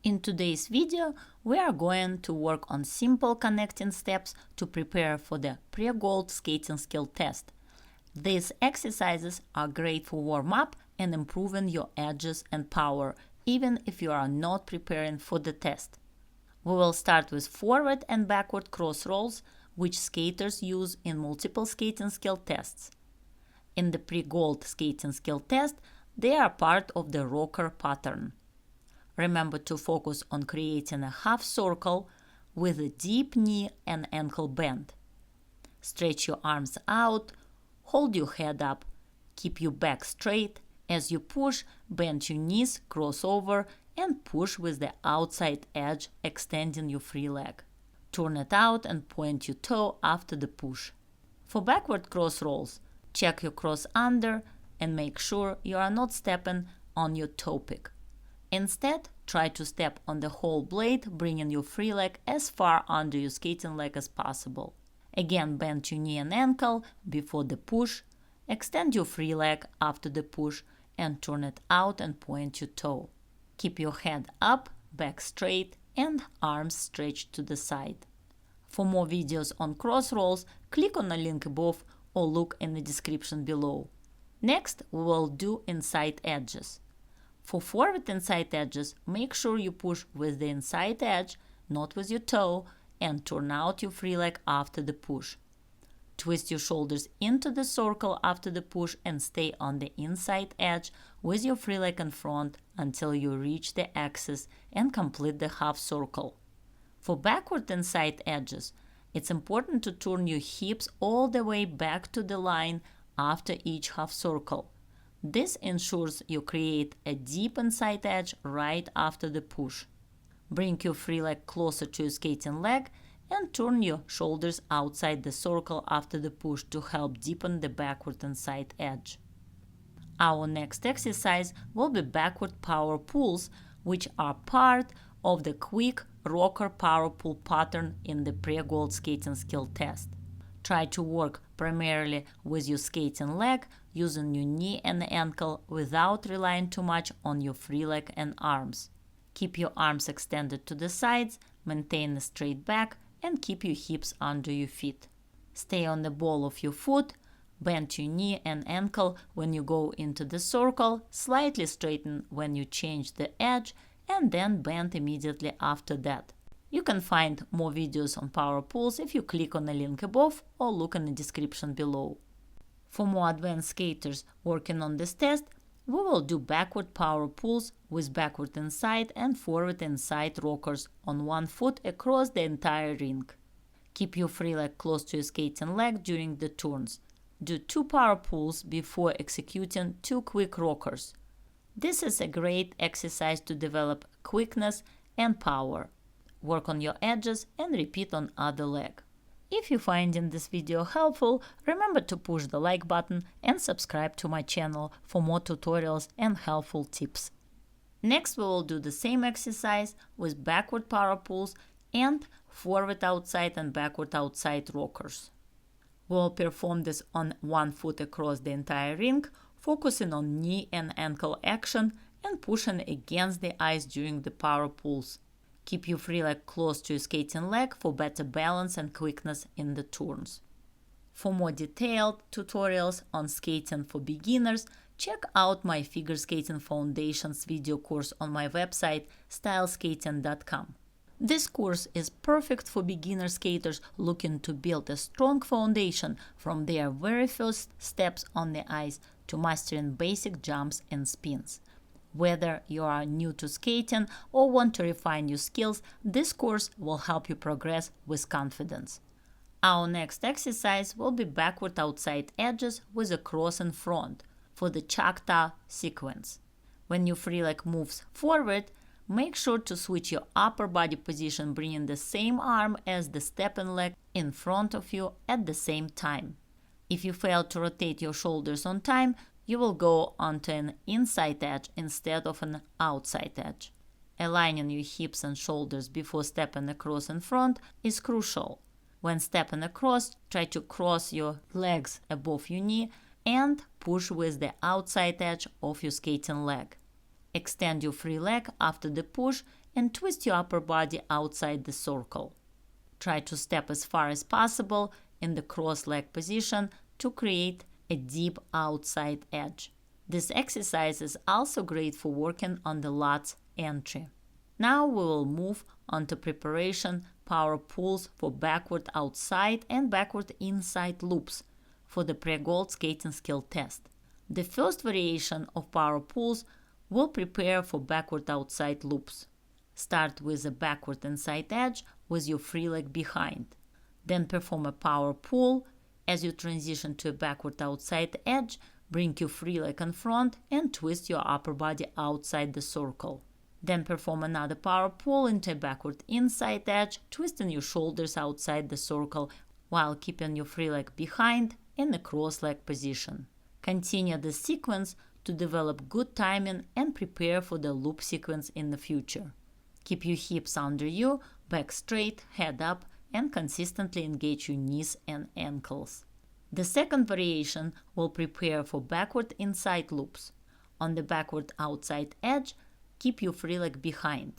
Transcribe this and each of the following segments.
In today's video, we are going to work on simple connecting steps to prepare for the pre-gold skating skill test. These exercises are great for warm-up and improving your edges and power, even if you are not preparing for the test. We will start with forward and backward cross rolls, which skaters use in multiple skating skill tests. In the pre-gold skating skill test, they are part of the rocker pattern. Remember to focus on creating a half circle with a deep knee and ankle bend. Stretch your arms out, hold your head up, keep your back straight. As you push, bend your knees, cross over, and push with the outside edge, extending your free leg. Turn it out and point your toe after the push. For backward cross rolls, check your cross under and make sure you are not stepping on your toe pick. Instead, try to step on the whole blade, bringing your free leg as far under your skating leg as possible. Again, bend your knee and ankle before the push, extend your free leg after the push, and turn it out and point your toe. Keep your head up, back straight, and arms stretched to the side. For more videos on cross rolls, click on the link above or look in the description below. Next, we will do inside edges. For forward inside edges, make sure you push with the inside edge, not with your toe, and turn out your free leg after the push. Twist your shoulders into the circle after the push and stay on the inside edge with your free leg in front until you reach the axis and complete the half circle. For backward inside edges, it's important to turn your hips all the way back to the line after each half circle. This ensures you create a deep inside edge right after the push. Bring your free leg closer to your skating leg and turn your shoulders outside the circle after the push to help deepen the backward inside edge. Our next exercise will be backward power pulls, which are part of the quick rocker power pull pattern in the pre-gold skating skill test. Try to work primarily with your skating leg, using your knee and ankle without relying too much on your free leg and arms. Keep your arms extended to the sides, maintain a straight back, and keep your hips under your feet. Stay on the ball of your foot, bend your knee and ankle when you go into the circle, slightly straighten when you change the edge, and then bend immediately after that. You can find more videos on power pulls if you click on the link above or look in the description below. For more advanced skaters working on this test, we will do backward power pulls with backward inside and forward inside rockers on one foot across the entire rink. Keep your free leg close to your skating leg during the turns. Do 2 power pulls before executing 2 quick rockers. This is a great exercise to develop quickness and power. Work on your edges and repeat on other leg. If you find this video helpful, remember to push the like button and subscribe to my channel for more tutorials and helpful tips. Next, we will do the same exercise with backward power pulls and forward outside and backward outside rockers. We will perform this on one foot across the entire rink, focusing on knee and ankle action and pushing against the ice during the power pulls. Keep your free leg close to your skating leg for better balance and quickness in the turns. For more detailed tutorials on skating for beginners, check out my figure skating foundations video course on my website styleskating.com. This course is perfect for beginner skaters looking to build a strong foundation from their very first steps on the ice to mastering basic jumps and spins. Whether you are new to skating or want to refine your skills, this course will help you progress with confidence. Our next exercise will be backward outside edges with a cross in front for the Choctaw sequence. When your free leg moves forward, make sure to switch your upper body position, bringing the same arm as the stepping leg in front of you at the same time. If you fail to rotate your shoulders on time, you will go onto an inside edge instead of an outside edge. Aligning your hips and shoulders before stepping across in front is crucial. When stepping across, try to cross your legs above your knee and push with the outside edge of your skating leg. Extend your free leg after the push and twist your upper body outside the circle. Try to step as far as possible in the cross-leg position to create a deep outside edge. This exercise is also great for working on the lats entry. Now we will move on to preparation power pulls for backward outside and backward inside loops for the pre-gold skating skill test. The first variation of power pulls will prepare for backward outside loops. Start with a backward inside edge with your free leg behind. Then perform a power pull. As you transition to a backward outside edge, bring your free leg in front and twist your upper body outside the circle. Then perform another power pull into a backward inside edge, twisting your shoulders outside the circle while keeping your free leg behind in the cross leg position. Continue this sequence to develop good timing and prepare for the loop sequence in the future. Keep your hips under you, back straight, head up, and consistently engage your knees and ankles. The second variation will prepare for backward inside loops. On the backward outside edge, keep your free leg behind.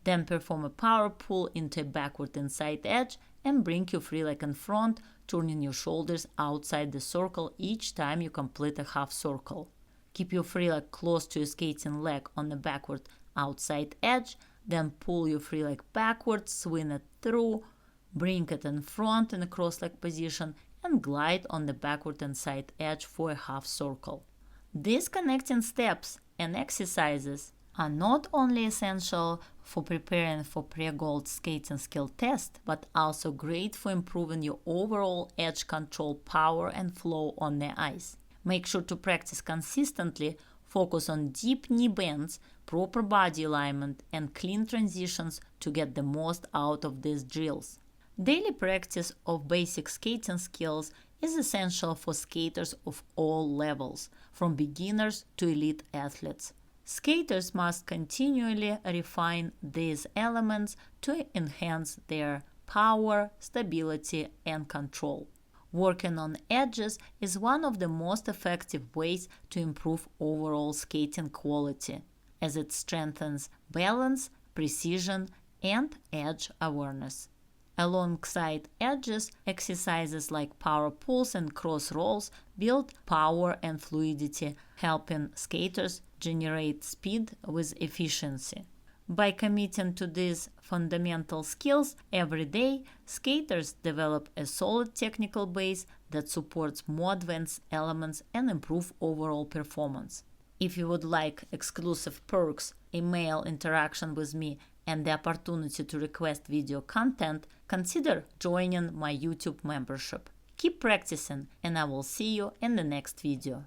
Then perform a power pull into a backward inside edge and bring your free leg in front, turning your shoulders outside the circle each time you complete a half circle. Keep your free leg close to your skating leg on the backward outside edge, then pull your free leg backwards, swing it through, bring it in front in a cross-leg position, and glide on the backward inside edge for a half circle. These connecting steps and exercises are not only essential for preparing for pre-gold skating skill test, but also great for improving your overall edge control power and flow on the ice. Make sure to practice consistently, focus on deep knee bends, proper body alignment, and clean transitions to get the most out of these drills. Daily practice of basic skating skills is essential for skaters of all levels, from beginners to elite athletes. Skaters must continually refine these elements to enhance their power, stability, and control. Working on edges is one of the most effective ways to improve overall skating quality, as it strengthens balance, precision, and edge awareness. Alongside edges, exercises like power pulls and cross rolls build power and fluidity, helping skaters generate speed with efficiency. By committing to these fundamental skills every day, skaters develop a solid technical base that supports more advanced elements and improve overall performance. If you would like exclusive perks, email interaction with me, and the opportunity to request video content, consider joining my YouTube membership. Keep practicing, and I will see you in the next video.